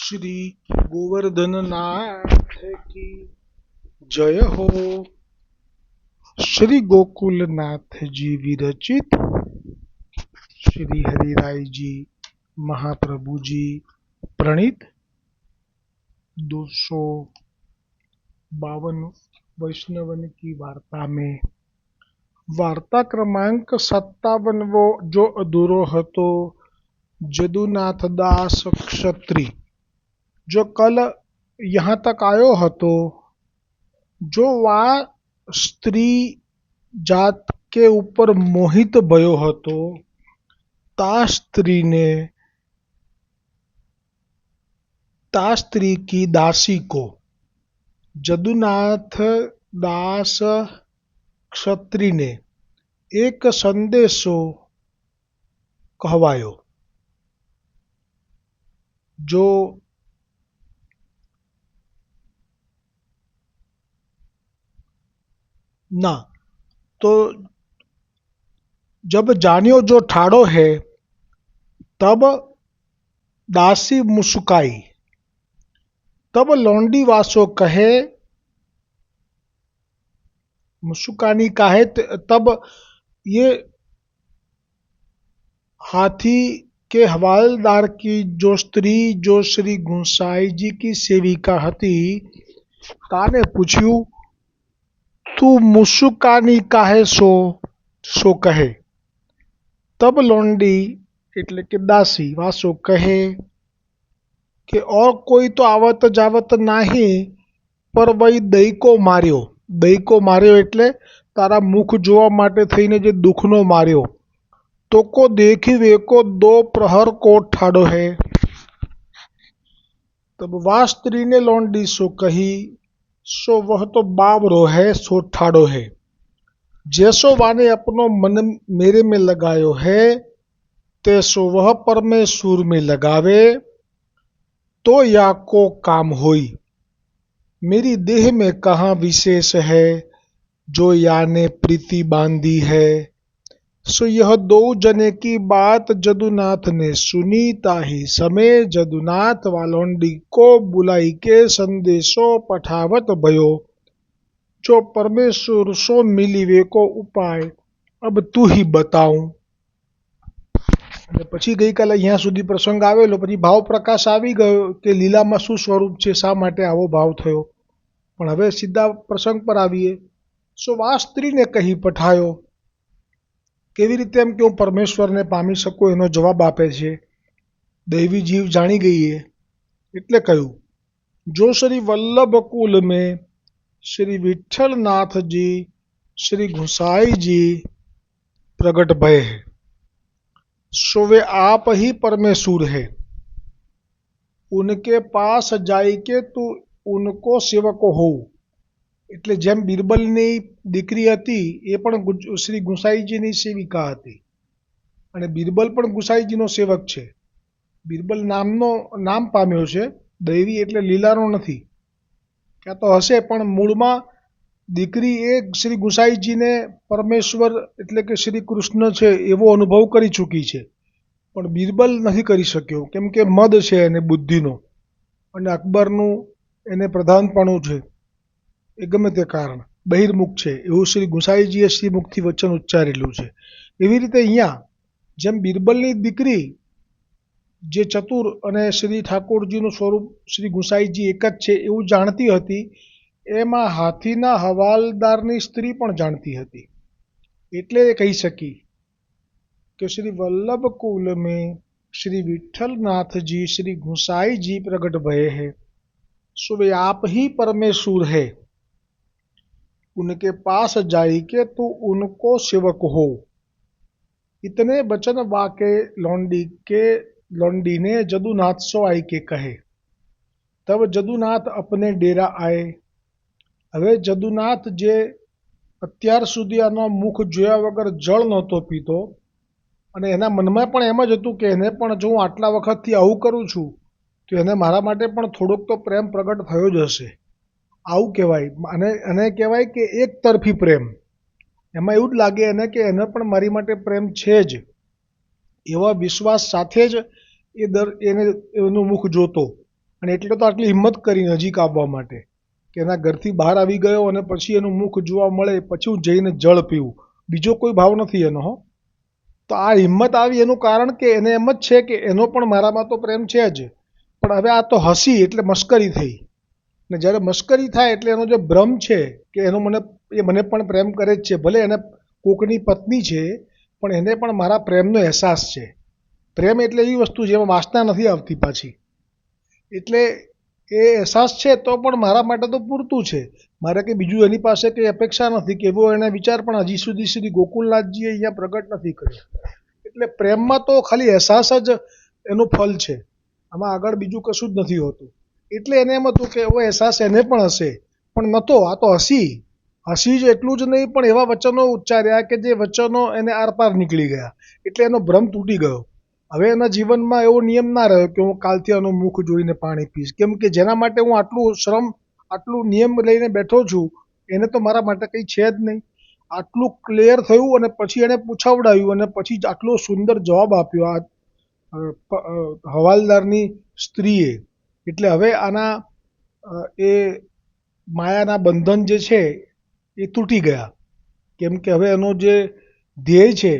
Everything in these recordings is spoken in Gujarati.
श्री गोवर्धन नाथ की जय हो। श्री गोकुल नाथ जी विरचित श्री हरिराय जी महाप्रभु जी प्रणीत 252 वैष्णवन की वार्ता में वार्ता क्रमांक 57 जो अधूरो हतो जदुनाथ दास क्षत्री जो कल यहाँ तक आयो हतो। जो वा स्त्री जात के ऊपर मोहित भयो हतो ता स्त्री की दासी को जदुनाथ दास क्षत्री ने एक संदेशो कहवायो। जो ना तो जब जानियो जो ठाड़ो है तब दासी मुस्काई। तब लौंडी वासो कहे मुस्कानी काहे तब ये हाथी के हवालदार की जो स्त्री जो श्री गुंसाई जी की सेविका हती ताने पूछ्यू तू मुस्कानी काहे सो कहे। तब लौंडी એટલે કે દાસી વાસો કહે કે और कोई तो आवत जावत नाही पर वही દઈકો માર્યો એટલે તારા મુખ જોવા માટે થઈને જે દુઃખનો માર્યો तो को देखी वेको 2 प्रहर को ठाड़ो है। तब वा स्त्री ने लौंडी सो कही सो वह तो बावरो है सो ठाड़ो है। जैसो वाने अपनो मन मेरे में लगायो है तैसो वह परमेश्वर में लगावे तो या को काम होई। मेरी देह में कहाँ विशेष है जो याने प्रीति बांधी है। सो यह 2 जने की बात जदुनाथ ने सुनी ताही समय जदुनाथ वालोंडी को बुलाई के संदेशो पठावत भयो जो परमेश्वर सो मिलीवे को उपाय अब तू ही बताऊं। પછી ગઈકાલે અહીંયા સુધી પ્રસંગ આવેલો પછી ભાવ પ્રકાશ આવી ગયો કે લીલામાં શું સ્વરૂપ છે શા માટે આવો ભાવ થયો। પણ હવે સીધા પ્રસંગ પર આવીએ। સો આ સ્ત્રીને કહી પઠાયો કેવી રીતે એમ કે હું પરમેશ્વરને પામી શકું એનો જવાબ આપે છે। દૈવી જીવ જાણી ગઈએ એટલે કહ્યું જો શ્રી વલ્લભ કુલ में श्री विठ्ठलनाथ जी श्री गुसाई जी प्रगट भय है सो वे आप ही परमेश्वर है। उनके पास जाई के तू उनको सेवक हो। એટલે જેમ બિરબલની દીકરી હતી એ પણ શ્રી ગુસાઈજીની સેવિકા હતી અને બિરબલ પણ ગુસાઈજીનો સેવક છે। બિરબલ નામનો નામ પામ્યો છે દૈવી એટલે લીલાનો નથી ક્યાં તો હશે પણ મૂળમાં દીકરી એ શ્રી ગુસાઈજીને પરમેશ્વર એટલે કે શ્રી કૃષ્ણ છે એવો અનુભવ કરી ચૂકી છે પણ બિરબલ નથી કરી શક્યો કેમ કે મદ છે એને બુદ્ધિનો અને અકબરનું એને પ્રધાનપણું છે એ ગમે તે કારણ બહિર્મુખ છે એવું શ્રી ગુસાઈજીએ શ્રીમુખથી વચન ઉચ્ચારેલું છે। એવી રીતે અહીંયા જેમ બિરબલની દીકરી જે ચતુર અને શ્રી ઠાકોરજીનું સ્વરૂપ શ્રી ગુસાઈજી એક જ છે એવું જાણતી હતી એમાં હાથીના હવાલદારની સ્ત્રી પણ જાણતી હતી એટલે એ કહી શકી कि श्री वल्लभ कुल में श्री विठ्ठलनाथ जी श्री गुसाई जी प्रगट भये है सो वे आप ही परमेश्वर है। उनके पास जाई के तू उनको सेवक हो। इतने वचन वाके लौंडी ने जदुनाथ सो आई के कहे। तब जदुनाथ अपने डेरा आए। હવે જદુનાથ જે અત્યાર સુધી આનો મુખ જોયા વગર જળ નહોતો પીતો અને એના મનમાં પણ એમ જ હતું કે એને પણ જો હું આટલા વખતથી આવું કરું છું તો એને મારા માટે પણ થોડોક તો પ્રેમ પ્રગટ થયો જ હશે આવું કહેવાય। અને એને કહેવાય કે એક તરફી પ્રેમ એમાં એવું જ લાગે એને કે એને પણ મારી માટે પ્રેમ છે જ એવા વિશ્વાસ સાથે જ એને એનું મુખ જોતો અને એટલે તો આટલી હિંમત કરી નજીક આવવા માટે કે એના ઘરથી બહાર આવી ગયો અને પછી એનું મુખ જોવા મળે પછી હું જઈને જળ પીવું, બીજો કોઈ ભાવ નથી એનો. હો, તો આ હિંમત આવી એનું કારણ કે એને એમ જ છે કે એનો પણ મારામાં તો પ્રેમ છે જ, પણ હવે આ તો હસી એટલે મશ્કરી થઈ. ને જ્યારે મશ્કરી થાય એટલે એનો જે ભ્રમ છે કે એ મને પણ પ્રેમ કરે જ છે, ભલે એને કોકની પત્ની છે પણ એને પણ મારા પ્રેમનો અહેસાસ છે. પ્રેમ એટલે એવી વસ્તુ જેમાં વાસના નથી આવતી પાછી. એટલે એ અહેસાસ છે તો પણ મારા માટે તો પૂરતું છે. મારે કંઈ બીજું એની પાસે કંઈ અપેક્ષા નથી કે એવો એને વિચાર પણ હજી સુધી શ્રી ગોકુલનાથજીએ અહીંયા પ્રગટ નથી કર્યો. એટલે પ્રેમમાં તો ખાલી અહેસાસ જ એનું ફલ છે, આમાં આગળ બીજું કશું જ નથી હોતું. એટલે એને એમ હતું કે એવો અહેસાસ એને પણ હશે, પણ નહોતો. આ તો હસી જ એટલું જ નહીં પણ એવા વચનો ઉચ્ચાર્યા કે જે વચનો એને આરપાર નીકળી ગયા, એટલે એનો ભ્રમ તૂટી ગયો. હવે એના જીવનમાં એવો નિયમ ના રહ્યો કે હું કાલથી આનું મુખ જોઈને પાણી પીશ, કેમ કે જેના માટે હું આટલું નિયમ લઈને બેઠો છું એને તો મારા માટે કંઈ છે જ નહીં. આટલું ક્લિયર થયું અને પછી એને પૂછાવડાવ્યું અને પછી આટલો સુંદર જવાબ આપ્યો આ હવાલદારની સ્ત્રીએ. એટલે હવે આના એ માયાના બંધન જે છે એ તૂટી ગયા, કેમ કે હવે એનો જે ધ્યેય છે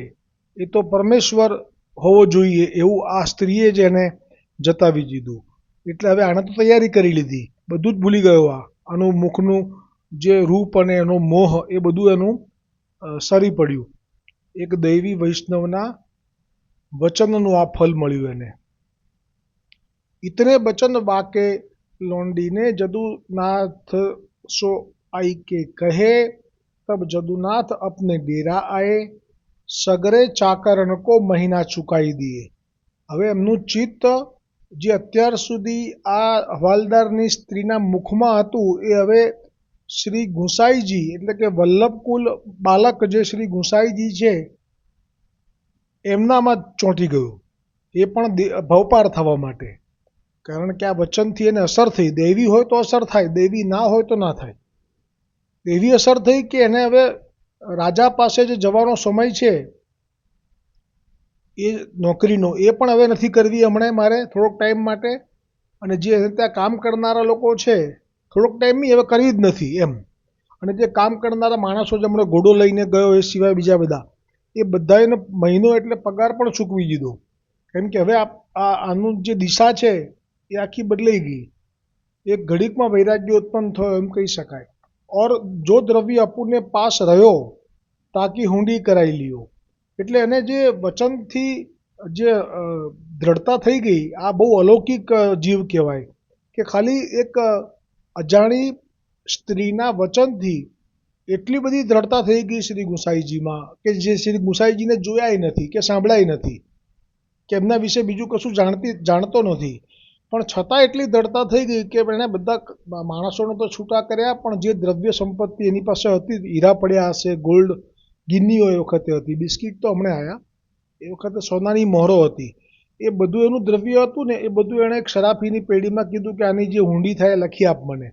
એ તો પરમેશ્વર હોવો જોઈએ એવું આ સ્ત્રીએ જ એને જતાવી દીધું. એટલે હવે આણે તો તૈયારી કરી લીધી, બધું જ ભૂલી ગયો. આનું મુખનું જે રૂપ અને એનો મોહ એ બધું એનું સરી પડ્યું. એક દૈવી વૈષ્ણવના વચનનું આ ફલ મળ્યું એને. ઇતને બચન વાકે लौंडी ने जदुनाथ सो आई के कहे, तब जदुनाथ अपने डेरा आए, सगरे चाकरण को महीना चुकाई दिए. હવે એમનું ચિત્ત જે અત્યાર સુધી આ હવાલદારની સ્ત્રીના મુખમાં હતું એ હવે શ્રી ગુંસાઈજી એટલે કે વલ્લભકુલ બાલક જે શ્રી ગુંસાઈજી છે એમનામાં ચોંટી ગયું, એ પણ ભવપાર થવા માટે. કારણ કે આ વચનથી એને અસર થઈ. દૈવી હોય તો અસર થાય, દૈવી ના હોય તો ના થાય. એવી અસર થઈ કે એને હવે રાજા પાસે જે જવાનો સમય છે એ નોકરીનો એ પણ હવે નથી કરવી હમણાં મારે થોડોક ટાઈમ માટે, અને જે ત્યાં કામ કરનારા લોકો છે થોડોક ટાઈમની હવે કરવી જ નથી એમ. અને જે કામ કરનારા માણસો જે હમણાં ઘોડો લઈને ગયો એ સિવાય બીજા બધા એ બધાને મહિનો એટલે પગાર પણ ચૂકવી દીધો, કેમ કે હવે આનું જે દિશા છે એ આખી બદલાઈ ગઈ. એક ઘડીકમાં વૈરાગ્ય ઉત્પન્ન થયો એમ કહી શકાય. और जो द्रव्य अपने पास રહ્યો તાકી હુંડી કરાઈ લ્યો. એટલે એને જે વચનથી જે દ્રઢતા થઈ ગઈ, આ બહુ અલૌકિક જીવ કહેવાય કે ખાલી એક અજાણી સ્ત્રીના વચનથી એટલી બધી દ્રઢતા થઈ ગઈ શ્રી ગુંસાઈજીમાં કે જે શ્રી ગુંસાઈજીને જોયાય નથી કે સાંભળાય નથી કે એમના વિશે બીજું કશું જાણતો નથી, પણ છતાં એટલી દ્રઢતા થઈ ગઈ કે એણે બધા માણસોને તો છૂટા કર્યા, પણ જે દ્રવ્ય સંપત્તિ એની પાસે હતી, હીરા પડ્યા હશે, ગોલ્ડ ગિન્નીઓ એ વખતે હતી, બિસ્કિટ તો હમણાં આવ્યા, એ વખતે સોનાની મોહરો હતી, એ બધું એનું દ્રવ્ય હતું ને એ બધું એણે એક શરાફીની પેઢીમાં કીધું કે આની જે હુંડી થાય લખી આપ મને.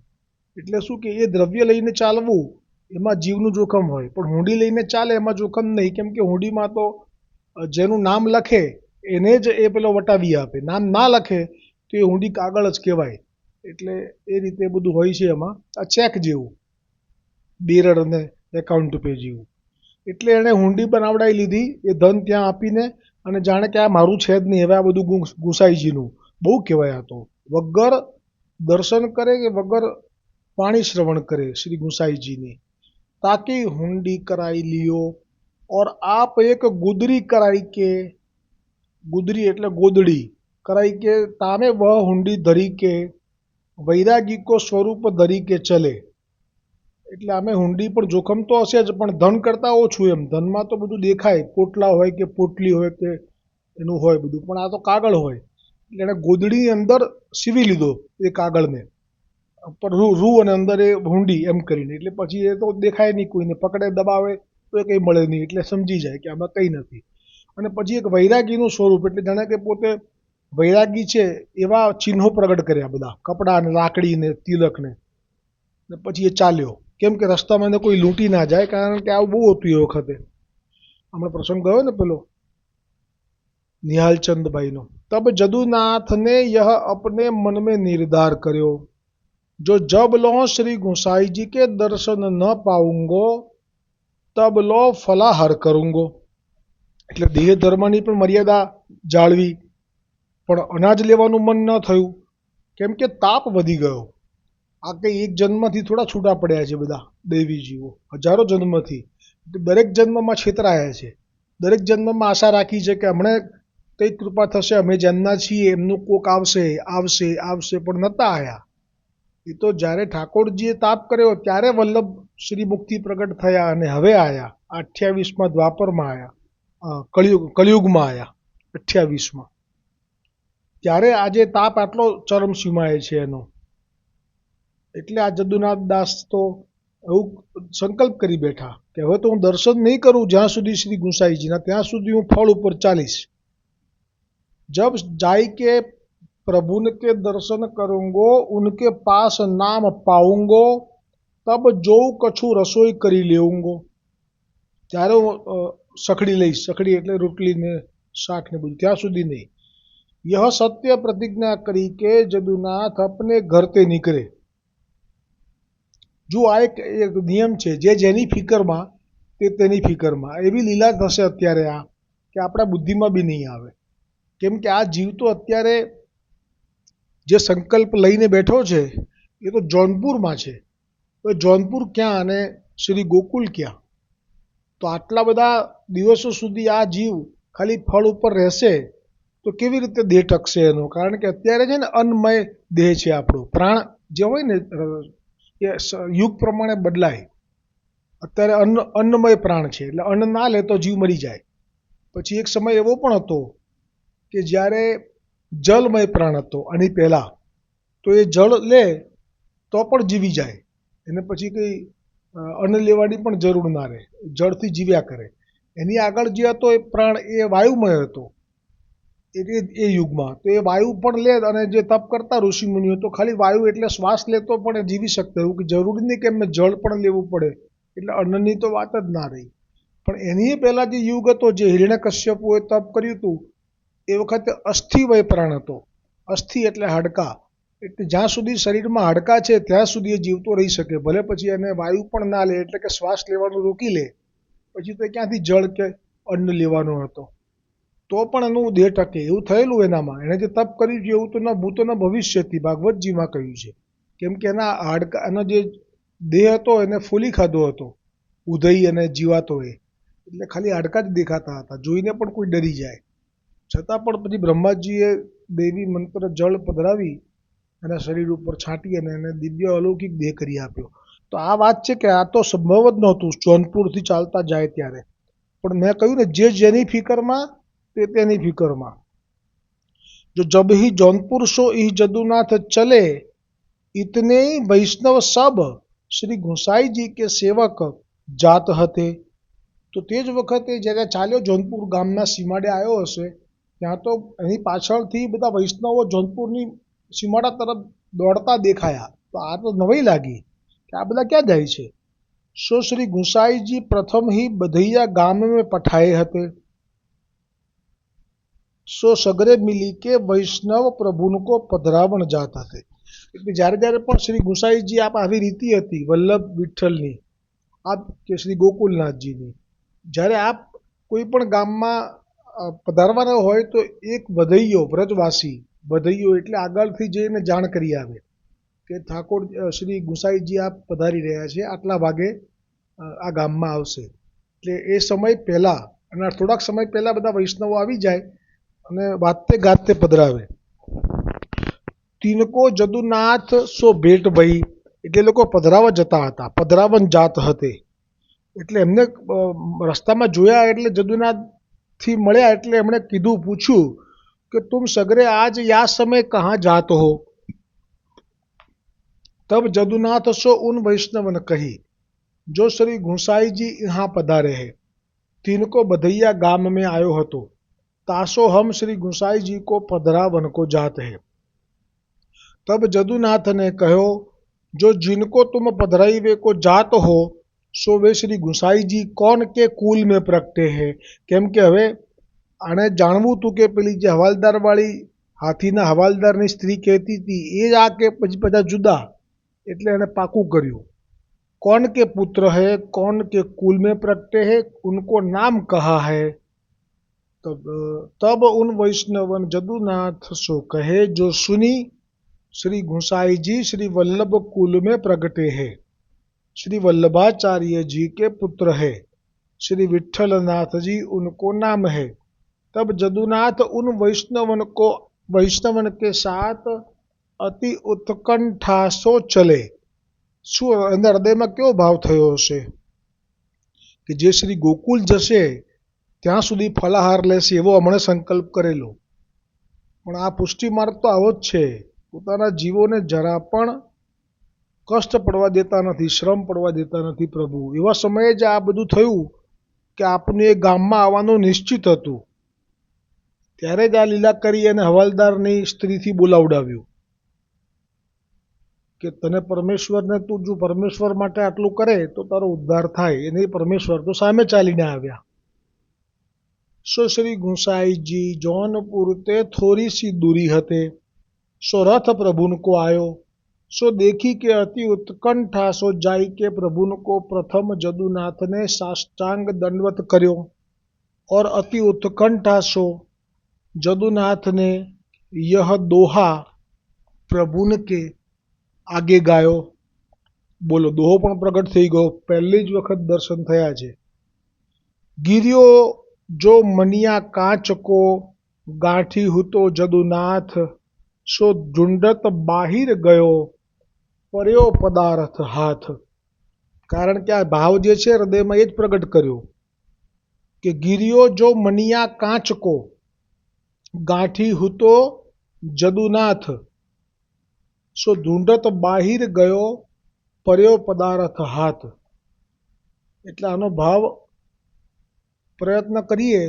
એટલે શું કે એ દ્રવ્ય લઈને ચાલવું એમાં જીવનું જોખમ હોય, પણ હુંડી લઈને ચાલે એમાં જોખમ નહીં, કેમ કે હુંડીમાં તો જેનું નામ લખે એને જ એ પેલો વટાવી આપે, નામ ના લખે તો એ હુંડી કાગળ જ કહેવાય. એટલે એ રીતે બધું હોય છે એમાં. આ ચેક જેવું, બેરર અને એકાઉન્ટ પે જેવું. એટલે એણે હુંડી બનાવડાવી લીધી એ ધન ત્યાં આપીને, અને જાણે કે આ મારું છે જ નહીં, હવે આ બધું ગુંસાઈજીનું. બહુ કહેવાય આ તો. વગર દર્શન કરે કે વગર વાણી શ્રવણ કરે શ્રી ગુંસાઈજીની. તાકી હુંડી કરાઈ લિયો और आप एक गुदरी कराई के, गुदरी એટલે ગોદડી, कराई के तामे वह हुंडी धरी के, વૈરાગી કો સ્વરૂપ ધરી કે ચલે. એટલે અમે હુંડી પણ જોખમ તો હશે જ, પણ ધન કરતાં ઓછું એમ. ધનમાં તો બધું દેખાય, પોટલા હોય કે પોટલી હોય કે એનું હોય બધું, પણ આ તો કાગળ હોય. એટલે એણે ગોદડીની અંદર સીવી લીધો એ કાગળને, પર રૂ અને અંદર એ હુંડી એમ કરીને. એટલે પછી એ તો દેખાય નહીં કોઈને, પકડે દબાવે તો એ કંઈ મળે નહીં, એટલે સમજી જાય કે આમાં કંઈ નથી. અને પછી એક વૈરાગીનું સ્વરૂપ, એટલે જાણે કે પોતે વૈરાગી છે એવા ચિહ્નો પ્રગટ કર્યા બધા, કપડાં ને લાકડી ને તિલક ને પછી એ ચાલ્યો. કેમ કે રસ્તામાં એને કોઈ લૂંટી ના જાય, કારણ કે આવું બહુ હતું એ વખતે. હમણાં પ્રસંગ ગયો ને પેલો નિહાલચંદભાઈનો, तब जदुनाथ ने यह अपने मन में निर्धार કર્યો, जो जब लो श्री गोसाई जी के दर्शन न पाऊंगो तब लो फलाहार करूंगो। એટલે દેહ ધર્મની પણ મર્યાદા જાળવી, પણ અનાજ લેવાનું મન ન થયું, કેમ કે તાપ વધી ગયો. આ કંઈ એક જન્મથી થોડા છૂટા પડ્યા છે બધા દૈવી જીવો, હજારો જન્મથી. દરેક જન્મમાં છેતરાયા છે, દરેક જન્મમાં આશા રાખી છે કે હમણાં કંઈક કૃપા થશે, અમે જેમના છીએ એમનું કોક આવશે આવશે આવશે, પણ નહોતા આવ્યા. એ તો જ્યારે ઠાકોરજીએ તાપ કર્યો ત્યારે વલ્લભ શ્રી મુક્તિ પ્રગટ થયા અને હવે આવ્યા 28માં દ્વાપરમાં આવ્યા, કળિયુગમાં આવ્યા 28માં. ત્યારે આજે તાપ આટલો ચરમસીમાએ છે એનો. એટલે આ જદુનાથ દાસ તો એવું સંકલ્પ કરી બેઠા કે હવે તો હું દર્શન નહીં કરું જ્યાં સુધી શ્રી ગુસાઈજીના, ત્યાં સુધી હું ફળ ઉપર ચાલીશ. जब जाई के प्रभु के दर्शन करूंगो उनके पास नाम पाऊंगो तब जो कछु रसोई करी लेऊंगो. ત્યારે હું સખડી લઈશ, સખડી એટલે રોટલી ને શાક ને બધું, ત્યાં સુધી નહીં. यह सत्य प्रतिज्ञा करी के जदुनाथ अपने घर ते નીકળે. જો આ એક નિયમ છે, જે જેની ફિકરમાં તે તેની ફિકરમાં. એવી લીલા થશે અત્યારે આ કે આપણા બુદ્ધિમાં બી નહીં આવે. કેમ કે આ જીવ તો અત્યારે જે સંકલ્પ લઈને બેઠો છે એ તો જૌનપુરમાં છે. તો જૌનપુર ક્યાં અને શ્રી ગોકુલ ક્યાં? તો આટલા બધા દિવસો સુધી આ જીવ ખાલી ફળ ઉપર રહેશે તો કેવી રીતે દેહ ટકશે એનો? કારણ કે અત્યારે છે ને અન્નમય દેહ છે આપણો. પ્રાણ જે હોય ને એ યુગ પ્રમાણે બદલાય. અત્યારે અન્નમય પ્રાણ છે, એટલે અન્ન ના લે તો જીવ મરી જાય. પછી એક સમય એવો પણ હતો કે જ્યારે જલમય પ્રાણ હતો આની પહેલાં, તો એ જળ લે તો પણ જીવી જાય, એને પછી કંઈ અન્ન લેવાની પણ જરૂર ના રહે, જળથી જીવ્યા કરે. એની આગળ જે હતો એ પ્રાણ એ વાયુમય હતો એ યુગમાં. તો એ વાયુ પણ લે, અને જે તપ કરતા ઋષિમુનિઓ તો ખાલી વાયુ એટલે શ્વાસ લેતો પણ એ જીવી શકતો. એવું કે જરૂરી નહીં કે એમને જળ પણ લેવું પડે, એટલે અન્નની તો વાત જ ના રહી. પણ એની પહેલાં જે યુગ હતો, જે હિરણ્યકશ્યપુએ તપ કર્યું હતું એ વખતે અસ્થિવય પ્રાણ હતો. અસ્થિ એટલે હાડકાં, એટલે જ્યાં સુધી શરીરમાં હાડકાં છે ત્યાં સુધી એ જીવતો રહી શકે, ભલે પછી એને વાયુ પણ ના લે, એટલે કે શ્વાસ લેવાનું રોકી લે, પછી તો ક્યાંથી જળ કે અન્ન લેવાનો હતો, તો પણ એનું દેહ ટકે. એવું થયેલું એનામાં. એણે જે તપ કર્યું છે એવું તો ન ભૂતો ન ભવિષ્યથી ભાગવતજીમાં કહ્યું છે. કેમ કે એના હાડકા, એનો જે દેહ હતો એને ફૂલી ખાધો હતો ઉદય અને જીવાતોએ, એટલે ખાલી હાડકાં જ દેખાતા હતા, જોઈને પણ કોઈ ડરી જાય. છતાં પણ પછી બ્રહ્માજીએ દેવી મંત્ર જળ પધરાવી એના શરીર ઉપર છાંટી અને એને દિવ્ય અલૌકિક દેહ કરી આપ્યો. તો આ વાત છે કે આ તો સંભવ જ નહોતું જૌનપુરથી ચાલતા જાય ત્યારે. પણ મેં કહ્યું ને, જે જેની ફિકરમાં તે તેની ફિકરમાં. જો જબ ही जौनपुर सो ही जदुनाथ चले इतने वैष्णव सब श्री गोसाई जी के सेवक जात हते. તો તે જ વખતે જ્યારે ચાલ્યો જૌનપુર ગામના સીમાડે આવ્યો હશે, ત્યાં તો એની પાછળથી બધા વૈષ્ણવો જૌનપુરની સીમાડા તરફ દોડતા દેખાયા. તો આ તો નવાઈ લાગી કે આ બધા ક્યાં જાય છે. सो श्री गोसाई जी प्रथम ही बधैया गाम में पठाए हते. सो सगरे मिली के वैष्णव प्रभुन को पधरावण जात हते. એટલે જ્યારે જ્યારે પણ શ્રી ગુસાઈજી આવી રીતિ હતી વલ્લભ વિઠ્ઠલની, આપ કે શ્રી ગોકુલનાથજીની, જ્યારે આપ કોઈ પણ ગામમાં પધારવાના હોય તો એક વધૈયો, વ્રજવાસી વધૈયો એટલે આગળથી જઈને જાણ કરી આવે કે ઠાકોર શ્રી ગુસાઈજી આપ પધારી રહ્યા છે, આટલા વાગે આ ગામમાં આવશે. એટલે એ સમય પહેલાં અને થોડાક સમય પહેલાં બધા વૈષ્ણવો આવી જાય અને વાતે ગાતે પધરાવે. તિનકો જદુનાથ સો ભેટ ભઈ, એટલે લોકો પધરાવા જતા હતા, પધરાવન જાત હતે. એટલે એમને રસ્તામાં જોયા એટલે જદુનાથથી મળ્યા એટલે એમણે કીધું, પૂછ્યું કે તુમ સગરે આજ યા સમય કહા જાત હો. તબ જદુનાથ સો ઉન વૈષ્ણવન કહી, જો શ્રી ગુસાઈજી यहाँ પધારે હે, तिनको बधैया गाम में आयो હતો, तासो हम श्री गुसाई जी को पधरावन को जात है. तब जदुनाथ ने कहो, जो जिनको तुम पधराइवे को जात हो सो वे श्री गुसाई जी कौन के कुल में प्रगटे है. કેમ કે હવે આણે જાણવું હતું કે પેલી જે હવાલદારવાળી હાથીના હવાલદારની સ્ત્રી કહેતી હતી એ જ આ કે પછી બધા જુદા, એટલે એણે પાકું કર્યું। कौन के पुत्र है, कौन के कुल में प्रगटे है, उनको नाम कहा है। तब उन वैष्णवन जदुनाथ सो कहे, जो सुनी श्री गुसाई जी श्री वल्लभ कुल में प्रगटे है, श्री वल्लभाचार्य जी के पुत्र है, श्री विठ्ठलनाथ जी उनको नाम है। तब जदुनाथ उन वैष्णवन के साथ अति उत्कंठा सो चले। શું એના હૃદયમાં કેવો ભાવ થયો હશે કે જે શ્રી ગોકુલ જશે ત્યાં સુધી ફલાહાર લેશે એવો હમણાં સંકલ્પ કરેલો, પણ આ પુષ્ટિ માર્ગ તો આવો જ છે, પોતાના જીવોને જરા પણ કષ્ટ પડવા દેતા નથી, શ્રમ પડવા દેતા નથી પ્રભુ। એવા સમયે જ આ બધું થયું કે આપનું એ ગામમાં આવવાનું નિશ્ચિત હતું, ત્યારે જ આ લીલા કરી અને હવાલદારની સ્ત્રીથી બોલાવડાવ્યું કે તને પરમેશ્વરને તું જો પરમેશ્વર માટે આટલું કરે તો તારો ઉદ્ધાર થાય। એને પરમેશ્વર તો સામે ચાલીને આવ્યા। સો શ્રી ગુસાઈજી जौनपुर ते थोड़ी सी दूरी हते, सो रथ प्रभुन को आयो। सो देखी के अति उत्कंठा सो जाई के प्रभुन को प्रथम जदुनाथ ने साष्टांग दंडवत कर्यो, और अति उत्कंठा सो जदुनाथ ने यह दोहा प्रभुन के आगे गायो। बोलो दोहो पण प्रगट थई गयो, पहली ज वखत दर्शन थया छे। गिरियो जो मनिया कांच को गांठी हुतो जदुनाथ, सो झुंडत बाहिर गयो पर्यो पदार्थ हाथ। कारण के आ भाव जे छे हृदयमां ए ज प्रगट कर्यो कि गिरियो जो मनिया कांच को गांठी हुतो जदुनाथ, सो ढूंढत बाहिर गयो पर्यो पदार्थ हाथ। એટલે આનો ભાવ પ્રયત્ન કરીએ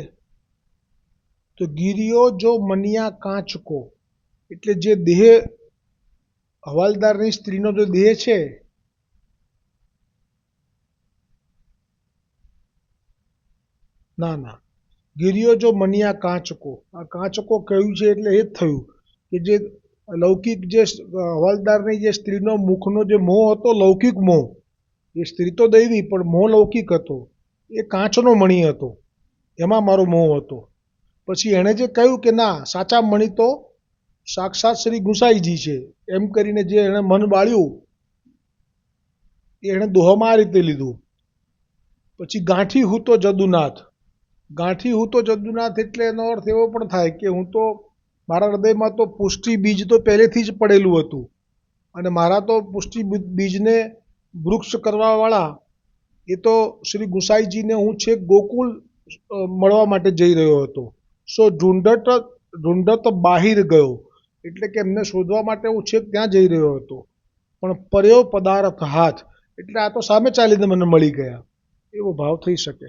તો ગિરિયો જો મનિયા કાંચ કો, એટલે જે દેહ હવાલદારની સ્ત્રીનો જે દેહ છે ના ગિરિયો જો મનિયા કાંચકો, આ કાંચકો કહ્યું છે એટલે એ જ થયું કે જે લૌકિક જે હવાલદારની જે સ્ત્રીનો મુખનો જે મોહ હતો, લૌકિક મોહ, એ સ્ત્રી તો દૈવી પણ મોહ લૌકિક હતો, એ કાચનો મણી હતો, એમાં મારો મોહ હતો। પછી એણે જે કહ્યું કે ના સાચા મણી તો સાક્ષાત શ્રી ગુસાઈજી છે, એમ કરીને જે એણે મન બાળ્યું એ એણે દોહામાં આ રીતે લીધું। પછી ગાંઠી હું તો જદુનાથ, ગાંઠી હું તો જદુનાથ એટલે એનો અર્થ એવો પણ થાય કે હું તો મારા હૃદયમાં તો પુષ્ટિ બીજ તો પહેલેથી જ પડેલું હતું, અને મારા તો પુષ્ટિ બીજને વૃક્ષ કરવાવાળા એ તો શ્રી ગુસાઈજીને હું છેક ગોકુલ મળવા માટે જઈ રહ્યો હતો। સો ઢૂંઢત બાહિર ગયો, એટલે કે એમને શોધવા માટે હું છેક ત્યાં જઈ રહ્યો હતો, પણ पर्यो पदार्थ हाथ, એટલે આ તો સામે ચાલીને મને મળી ગયા, એવો ભાવ થઈ શકે।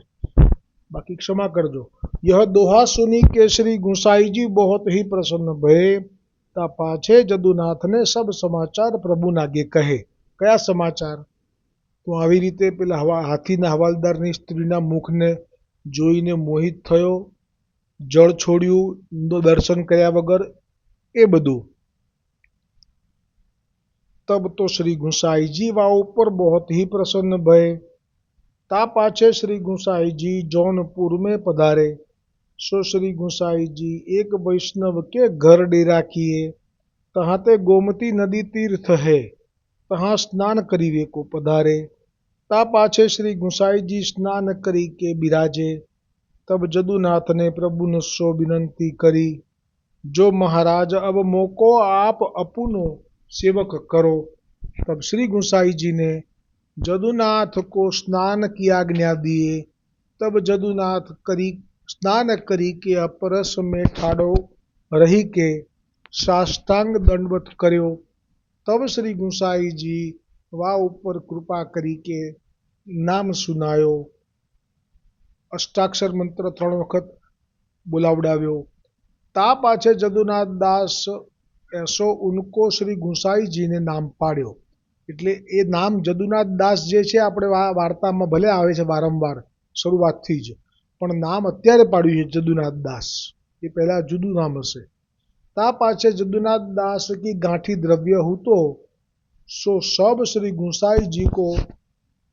बाकी क्षमा करजो। यह दोहा सुनी के श्री गुसाई जी बहुत ही प्रसन्न भये, ता पाछे जदुनाथ ने सब समाचार प्रभु नागे कहे। कया समाचार? तो આવી રીતે પેલા હાથીના હવાલદારની સ્ત્રીના મુખને જોઈને મોહિત થયો, જળ છોડ્યું, દર્શન કર્યા વગર, એ બધું। तब तो श्री गुसाई जी वा ऊपर बहुत ही प्रसन्न भये, ता पाछे श्री गुसाई जी जौनपुर में पधारे। सो श्री गुसाई जी एक वैष्णव के घर डेरा किए, तहाँ ते गोमती नदी तीर्थ है, तहाँ स्नान करीवे को पधारे। ता पाछे श्री गुसाई जी स्नान करी के बिराजे। तब जदुनाथ ने प्रभु ने सो विनंती करी, जो महाराज अब मोको आप अपुनो सेवक करो। तब श्री गुसाई जी ने जदुनाथ को स्नान की आज्ञा दिए। तब जदुनाथ स्नान करी के अपरस में ठाड़ो रही के साष्टांग दंडवत कर्यो। तब श्री गुसाई जी वा ऊपर कृपा करी के नाम सुनायो। अष्टाक्षर मंत्र 3 वखत बोलावडाव्यो। ता पाछे जदुनाथ दास ऐसो उनको श्री गुसाई जी ने नाम पाड्यो। એટલે એ નામ જદુનાથ દાસ જે છે આપણે વાર્તામાં ભલે આવે છે વારંવાર શરૂઆતથી જ, પણ નામ અત્યારે પાડ્યું છે જદુનાથ દાસ, એ પહેલાં જુદું નામ હશે। તા પાછે जदुनाथ दास की गांठी द्रव्य हूँ तो सो सब श्री गुसाई जी को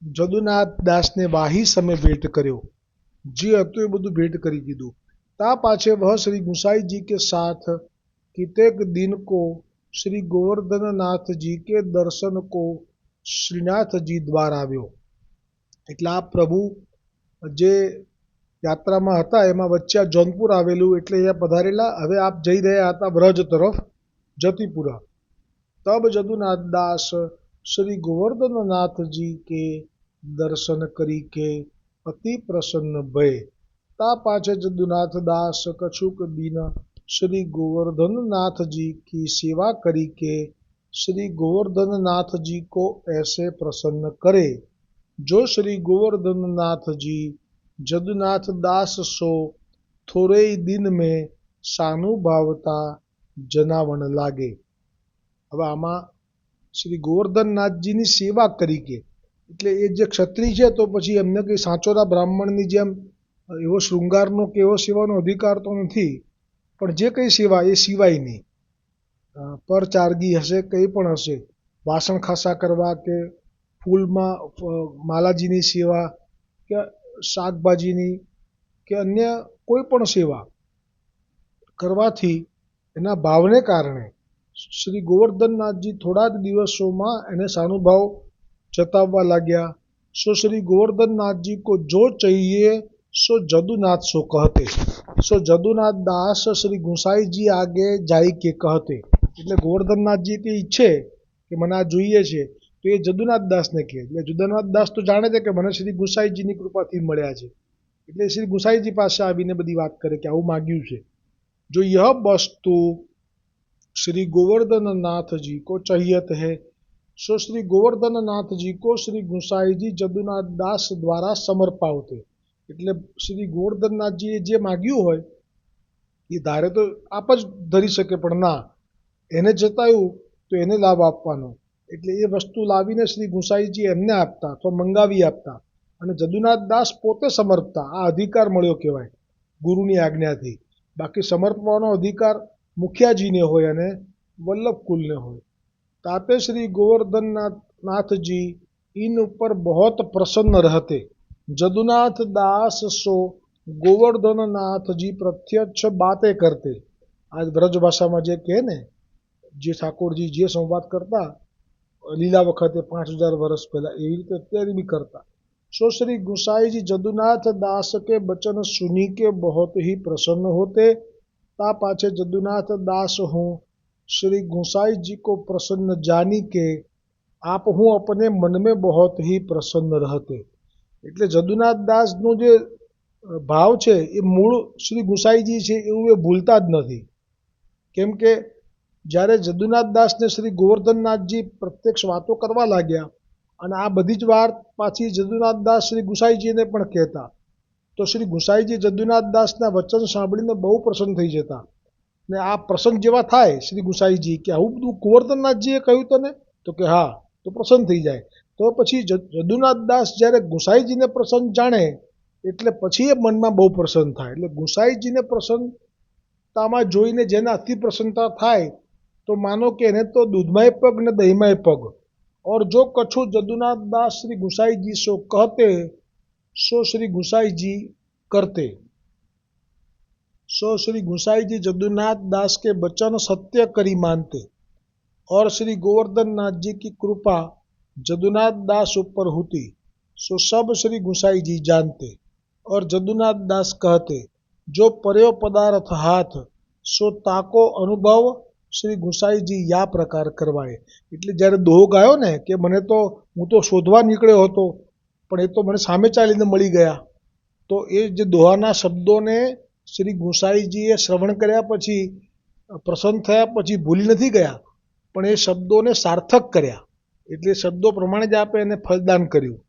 जदुनाथ दास ने वाही समय भेंट કર્યો। જે હતું એ બધું ભેટ કરી દીધું। ता पाछे वह श्री गुसाई जी के साथ कितेक दिन को श्री गोवर्धन नाथ जी के दर्शन को श्रीनाथ जी द्वार આવ્યો। એટલે આ પ્રભુ જે યાત્રામાં હતા એમાં વચ્ચે આ જૌનપુર આવેલું એટલે અહીંયા પધારેલા। હવે આપ જઈ રહ્યા હતા વ્રજ તરફ જતીપુરા। तब जदुनाथ दास श्री गोवर्धन नाथ जी के दर्शन करी के अति प्रसन्न भय। ता पाछे जदुनाथ दास कछुक दिन श्री गोवर्धन नाथ जी की सेवा करी के श्री गोवर्धन नाथ जी को ऐसे प्रसन्न करे जो श्री गोवर्धन नाथ जी जदुनाथ दास सो थोड़े ही दिन में सानुभावता जनावण लागे। હવે આમાં શ્રી ગોવર્ધનનાથજીની સેવા કરી કે એટલે એ જે ક્ષત્રિય છે તો પછી એમને કંઈ સાચોરા બ્રાહ્મણની જેમ એવો શૃંગારનો કે એવો સેવાનો અધિકાર તો નથી, પણ જે કંઈ સેવા એ સિવાય નહીં। પરચારગી હશે, કંઈ પણ હશે, વાસણ ખાસા કરવા કે ફૂલમાં માલાજીની સેવા કે શાકભાજીની કે અન્ય કોઈ પણ સેવા કરવાથી એના ભાવને કારણે श्री गोवर्धननाथ जी थोड़ा दिवसों में एने सानुभाव जताववा लाग्या। सो श्री गोवर्धननाथ जी को जो चाहिए सो जदुनाथ सो कहते। सो जदुनाथ दास श्री गुसाई जी आगे जाई के कहते। એટલે ગોવર્ધનનાથ जी के ઈચ્છે કે મને આ જોઈએ છે તો એ જદુનાથ દાસને કહે। એટલે જદુનાથ દાસ તો જાણે છે કે મને શ્રી ગુસાઈજીની કૃપાથી મળ્યા છે, એટલે શ્રી ગુસાઈજી પાસે આવીને બધી વાત કરે કે આવું માગ્યું છે। જો यह वस्तु श्री गोवर्धन नाथ जी को चाहिए है सो श्री गोवर्धन नाथ जी को श्री गुसाई जी जदुनाथ दास द्वारा समर्पावते। એટલે શ્રી ગોવર્ધનનાથજીએ જે માગ્યું હોય એ ધારે તો આપ જ ધરી શકે, પણ ના, એને જતાયું તો એને લાભ આપવાનો। એટલે એ વસ્તુ લાવીને શ્રી ગુસાઈજી એમને આપતા અથવા મંગાવી આપતા અને જદુનાથ દાસ પોતે સમર્પતા। આ અધિકાર મળ્યો કહેવાય ગુરુની આજ્ઞાથી। બાકી સમર્પવાનો અધિકાર मुखियाजी ने होय अने वल्लभ कुल ने होय। ताते श्री गोवर्धन नाथ जी इन ऊपर बहुत प्रसन्न रहते। जदुनाथ दास सो गोवर्धन नाथ जी प्रत्यक्ष बातें करते। आज ब्रज भाषा में जे कहे ने जे ठाकुर जी जे संवाद करता लीला वखते 5000 वर्ष पहला एवी रीते अत्यारे भी करता। सो श्री गुसाई जी जदुनाथ दास के वचन सुनी के बहुत ही प्रसन्न होते। ता पाछे जदुनाथ दास हूँ श्री गुसाई जी को प्रसन्न जानी के आप हूँ अपने मन में बहुत ही प्रसन्न रहते। એટલે જદુનાથ દાસનો જે ભાવ છે એ મૂળ શ્રી ગુસાઈજી છે એવું એ ભૂલતા જ નથી। કેમ કે જ્યારે જદુનાથ દાસને શ્રી ગોવર્ધનનાથજી પ્રત્યક્ષ વાતો કરવા લાગ્યા અને આ બધી જ વાત પાછી જદુનાથ દાસ શ્રી ગુસાઈજીને પણ કહેતા, તો શ્રી ગુસાઈજી જદુનાથ દાસના વચન સાંભળીને બહુ પ્રસન્ન થઈ જતા। ને આ પ્રસંગ જેવા થાય શ્રી ગુસાઈજી કે આવું બધું ગોવર્ધનનાથજીએ કહ્યું તને, તો કે હા, તો પ્રસન્ન થઈ જાય। તો પછી જદુનાથ દાસ જ્યારે ગુસાઈજીને પ્રસન્ન જાણે એટલે પછી એ મનમાં બહુ પ્રસન્ન થાય। એટલે ગુસાઈજીને પ્રસન્નતામાં જોઈને જેને અતિ પ્રસન્નતા થાય તો માનો કે એને તો દૂધમાંય પગ ને દહીંમાંય પગ। और जो कछु जदुनाथ दास श्री गुसाईजी सो कहते सो श्री गुसाई जी करते। सो श्री गुसाई जी जदुनाथ दास के वचन सत्य करी मानते और श्री गोवर्धन नाथ जी की कृपा जदुनाथ दास ऊपर होती। सो सब श्री गुसाई जी जानते और जदुनाथ दास कहते जो पर्यो पदार्थ हाथ सो ताको अनुभव श्री गुसाईजी या प्रकार करवाए। એટલે જ્યારે દોહો ગાયો ને કે મને તો હું તો શોધવા નીકળ્યો હતો પણ એ તો મને સામે ચાલીને મળી ગયા, તો એ જે દોહાના શબ્દોને શ્રી ગુસાઈજીએ શ્રવણ કર્યા પછી પ્રસન્ન થયા પછી ભૂલી નથી ગયા, પણ એ શબ્દોને સાર્થક કર્યા। એટલે શબ્દો પ્રમાણે જ આપે એને ફલદાન કર્યું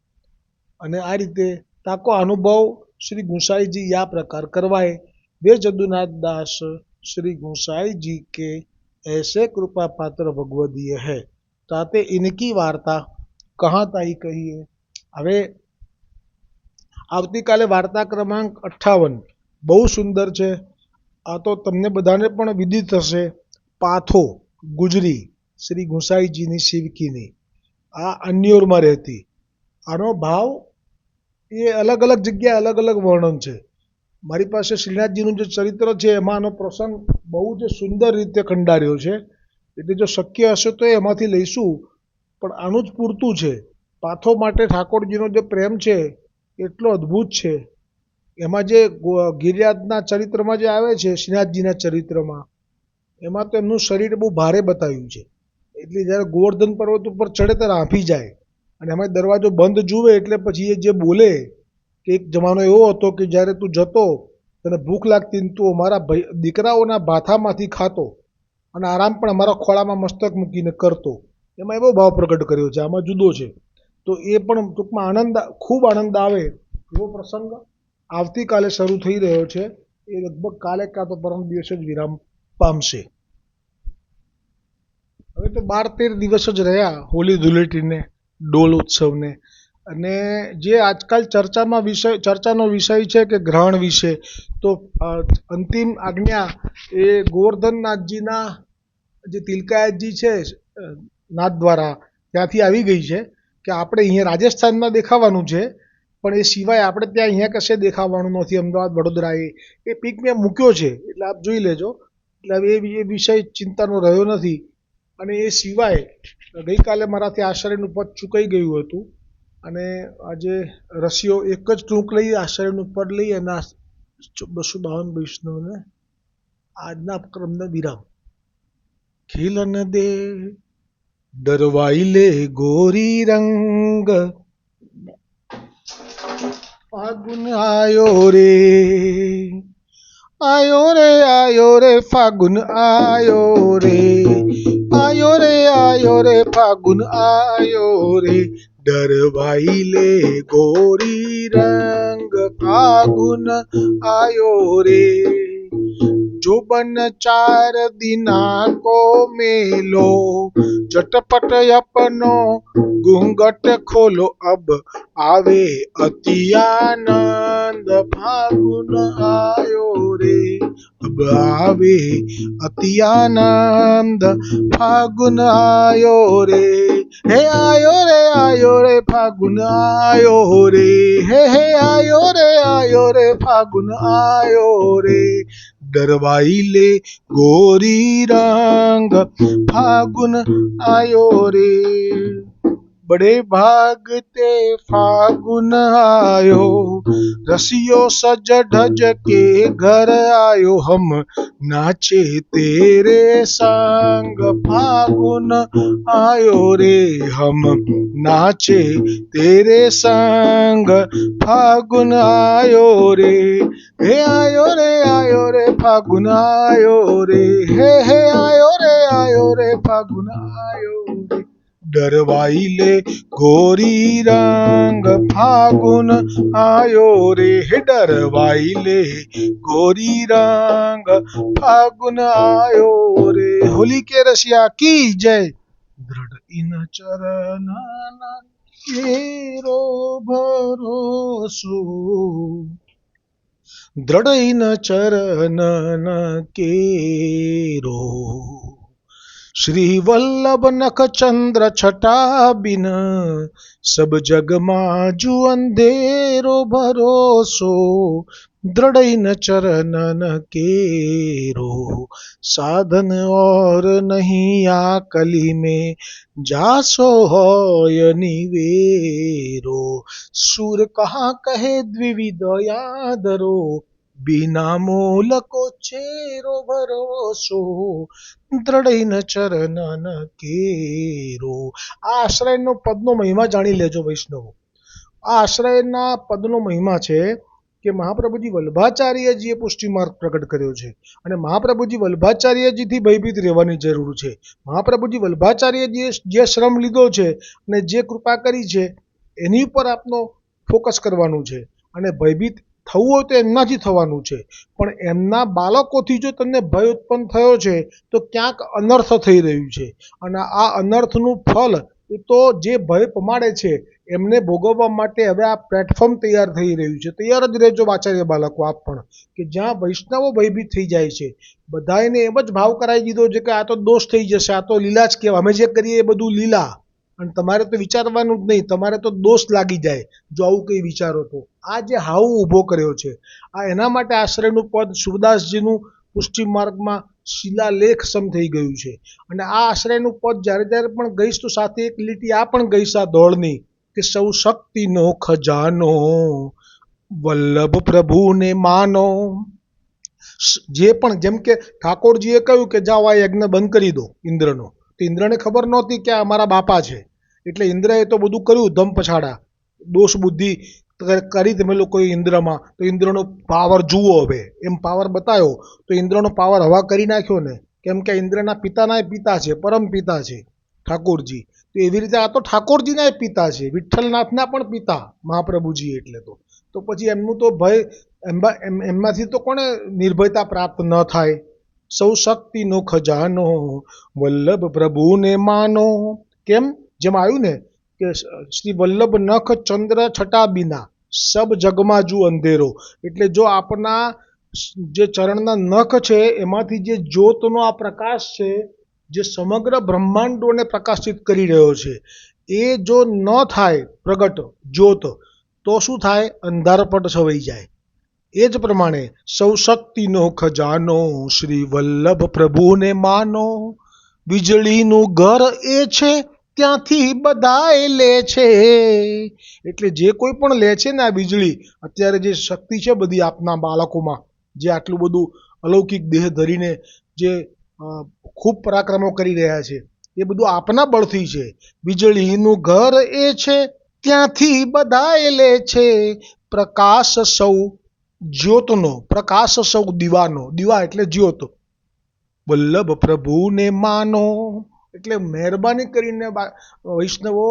અને આ રીતે તાકો અનુભવ શ્રી ગુસાઈજી या प्रकार करवाए। वे जदुनाथ दास श्री गुसाई जी के ऐसे कृपा पात्र भगवदीय है। ताते इनकी वार्ता कहाँ ताई कही है। હવે આવતીકાલે વાર્તા ક્રમાંક 58 બહુ સુંદર છે. આ તો તમને બધાને પણ વિદિત હશે. પાથો ગુજરી શ્રી ગુંસાઈજીની શિવકીની આ અન્યોરમાં રહેતી. આનો ભાવ એ અલગ અલગ જગ્યાએ અલગ અલગ વર્ણન છે. મારી પાસે શ્રીનાથજીનું જે ચરિત્ર છે એમાં આનો પ્રસંગ બહુ જ સુંદર રીતે કંડાર્યો છે. એટલે જો શક્ય હશે તો એમાંથી લઈશું, પણ આનું જ પૂરતું છે. પાથો માટે ઠાકોરજીનો જે પ્રેમ છે એટલો અદ્ભુત છે. એમાં જે ગિરિરાજના ચરિત્રમાં જે આવે છે, શ્રીનાથજીના ચરિત્રમાં, એમાં તો એમનું શરીર બહુ ભારે બતાવ્યું છે. એટલે જ્યારે ગોવર્ધન પર્વત ઉપર ચડે ત્યારે આંફી જાય, અને એમાં દરવાજો બંધ જુએ એટલે પછી એ જે બોલે કે એક જમાનો એવો હતો કે જ્યારે તું જતો તને ભૂખ લાગતી ને તું અમારા દીકરાઓના ભાથામાંથી ખાતો અને આરામ પણ અમારા ખોળામાં મસ્તક મૂકીને કરતો. એમાં એવો ભાવ પ્રગટ કર્યો છે, આમાં જુદો છે. તો એ પણ ટૂંકમાં ખૂબ આનંદ આવે એવો પ્રસંગ આવતીકાલે શરૂ થઈ રહ્યો છે. એ લગભગ કાલે કાં તો પરમ દિવસે જ વિરામ પામશે. હવે તો 12-13 દિવસ જ રહ્યા હોળી ધૂળેટીને, ડોલ ઉત્સવને. અને જે આજકાલ ચર્ચાનો વિષય છે કે ગ્રહણ વિશે, તો અંતિમ આજ્ઞા એ ગોવર્ધનનાથજીના જે તિલકાયતજી છે નાથ દ્વારા ત્યાંથી આવી ગઈ છે કે આપણે અહીંયા રાજસ્થાનમાં દેખાવાનું છે, પણ એ સિવાય આપણે ત્યાં અહીંયા કશે દેખાવાનું નથી. અમદાવાદ, વડોદરા એ પીક મેં મૂક્યો છે, એટલે આપ જોઈ લેજો. એટલે હવે એ વિષય ચિંતાનો રહ્યો નથી. અને એ સિવાય ગઈકાલે મારાથી આશ્રયનું પદ ચૂકાઈ ગયું હતું, અને આજે રસીઓ એક જ ટૂંક લઈ આશ્રયનું પદ લઈ અને 252 વૈષ્ણવને આજના ક્રમને વિરામ. ખીલન દે ડરવાઈ લે ગોરી રંગ, ફાગુન આયો રે, આયો રે આયો રે ફાગુન આયો રે, આયો રે આયો રે ફાગુન આયો રે, ડરવાઈ લે ગોરી રંગ, ફાગુન આયો રે. જોબન 4 દિના કો મેલો, चटपट अपनो घूंघट खोलो, अब आवे अति आनंद, फागुन आयो रे, अब आवे अति आनंद, फागुन आयो रे. हे आयो रे फागुन आयो रे, हे आयो रे फागुन आयो रे, डरवाई ले गोरी रंग, फागुन आयो रे. बड़े भागते फागुन आयो, रसियो सज धज के घर आयो, हम नाचे तेरे संग, फागुन आयो रे, हम नाचे तेरे संग, फागुन आयो रे. हे आयो रे फागुन आयो रे, हे आयो रे फागुन आयो रे, डरवाई ले गोरी रंग, फागुन आयो रे, हे डरवाई ले गोरी रंग, फागुन आयो रे. होली के रसिया की जय. दृढ़ इन चरणन केरो भरोसो, दृढ़ इन चरणन केरो, श्री वल्लभ नख चंद्र छटा बिन, सब जग माजू अंधेरो भरोसो, दृढ़ इन चरणन केरो, साधन और नहीं आ कली में, जासो होय निवेरो, सूर कहाँ कहे द्विविध यादरो, बिना मोल को चेरो भरोसो, દ્રઢ ચરણન કેરો. આ આશ્રયનો પદનો મહિમા જાણી લેજો વૈષ્ણવો. આ આશ્રયના પદનો મહિમા છે કે મહાપ્રભુજી વલ્ભાચાર્યજીએ પુષ્ટિમાર્ગ પ્રગટ કર્યો છે, અને મહાપ્રભુજી વલ્ભાચાર્યજીથી ભયભીત રહેવાની જરૂર છે. મહાપ્રભુજી વલ્ભાચાર્યજીએ જે શ્રમ લીધો છે અને જે કૃપા કરી છે એની ઉપર આપનો ફોકસ કરવાનું છે, અને ભયભીત થવું હોય તો એમનાથી થવાનું છે. પણ એમના બાળકોથી જો તમને ભય ઉત્પન્ન થયો છે તો ક્યાંક અનર્થ થઈ રહ્યું છે, અને આ અનર્થનું ફલ એ તો જે ભય પમાડે છે એમને ભોગવવા માટે હવે આ પ્લેટફોર્મ તૈયાર થઈ રહ્યું છે. તૈયાર જ રહેજો આચાર્ય બાળકો આપ પણ, કે જ્યાં વૈષ્ણવો ભયભીત થઈ જાય છે. બધાને એમ જ ભાવ કરાવી દીધો છે કે આ તો દોષ થઈ જશે, આ તો લીલા જ કહેવાય, અમે જે કરીએ એ બધું લીલા, અને તમારે તો વિચારવાનું જ નહીં, તમારે તો દોષ લાગી જાય જો આવું કંઈ વિચારો તો. આ જે હાવ ઊભો કર્યો છે, આ એના માટે આશ્રયનું પદ સુરદાસજીનું પુષ્ટિ માર્ગમાં શિલાલેખ સમ થઈ ગયું છે. અને આ આશ્રયનું પદ જ્યારે જ્યારે પણ ગઈશ તો સાથે એક લીટી આ પણ ગઈશ આ દોડની, કે સૌ શક્તિનો ખજાનો વલ્લભ પ્રભુને માનો. જે પણ, જેમ કે ઠાકોરજીએ કહ્યું કે જાઓ આ યજ્ઞ બંધ કરી દો ઇન્દ્રનો, તો ઇન્દ્રને ખબર નહોતી કે આ અમારા બાપા છે, એટલે ઇન્દ્રએ તો બધું કર્યું ધમ પછાડા, દોષ બુદ્ધિ કરી તમે લોકોએ ઇન્દ્રમાં, તો ઇન્દ્રનો પાવર જુઓ હવે, એમ પાવર બતાવ્યો તો ઇન્દ્રનો પાવર હવા કરી નાખ્યો ને, કેમ કે ઇન્દ્રના પિતાના પિતા છે, પરમ પિતા છે ઠાકોરજી. તો એવી રીતે આ તો ઠાકોરજીના પિતા છે, વિઠ્ઠલનાથના પણ પિતા મહાપ્રભુજી. એટલે તો પછી એમનું તો ભય એમમાંથી તો કોને નિર્ભયતા પ્રાપ્ત ન થાય. સૌ શક્તિનો ખજાનો વલ્લભ પ્રભુને માનો. કેમ? જેમ આવ્યું ને કે શ્રી વલ્લભ નખ ચંદ્ર છટા બીના સબ જગમાં જુ અંધેરો. એટલે જો આપના જે ચરણના નખ છે એમાંથી જે જ્યોતનો આ પ્રકાશ છે, જે સમગ્ર બ્રહ્માંડોને પ્રકાશિત કરી રહ્યો છે, એ જો ન થાય પ્રગટ જ્યોત, તો શું થાય? અંધારપટ છવાઈ જાય. એ જ પ્રમાણે સૌ શક્તિનો ખજાનો શ્રી વલ્લભ પ્રભુને માનો. વીજળીનું ઘર એ છે ત્યાંથી બધાય લે છે. એટલે જે કોઈ પણ લે છે ને આ વીજળી, અત્યારે જે શક્તિ છે બધી આપના બાળકોમાં, જે આટલું બધું અલૌકિક દેહ ધરીને જે ખૂબ પરાક્રમો કરી રહ્યા છે, એ બધું આપના બળથી છે. વીજળીનું ઘર એ છે ત્યાંથી બધાય લે છે. પ્રકાશ સૌ જ્યોતનો, પ્રકાશ સૌ દીવાનો, દીવા એટલે જ્યોત. વલ્લભ પ્રભુને માનો. એટલે મહેરબાની કરીને વૈષ્ણવો,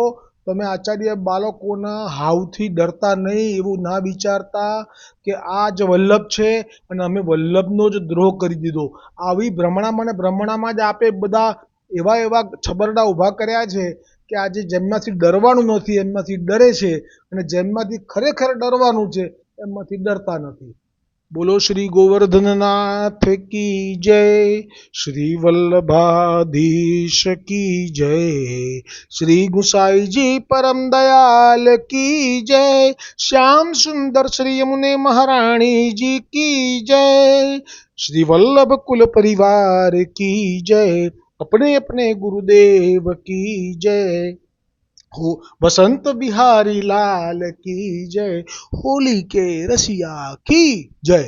તમે આચાર્ય બાળકોના હાવથી ડરતા નહીં, એવું ના વિચારતા કે આ જ વલ્લભ છે અને અમે વલ્લભનો જ દ્રોહ કરી દીધો. આવી ભ્રમણામાં ને ભ્રમણામાં જ આપે બધા એવા એવા છબરડા ઊભા કર્યા છે કે આજે જેમનાથી ડરવાનું નથી એમનાથી ડરે છે, અને જેમનાથી ખરેખર ડરવાનું છે એમનાથી ડરતા નથી. બોલો શ્રી ગોવર્ધનનાથ કી જય, શ્રી વલ્લભાધીશ કી જય, શ્રી ગુસાઈજી પરમ દયાલ કી જય, શ્યામ સુંદર શ્રી यमुने महारानी जी की जय, श्री वल्लभ कुल परिवार की जय, अपने अपने गुरुदेव की जय, हो बसंत बिहारी लाल की जय, होली के रसिया की जय.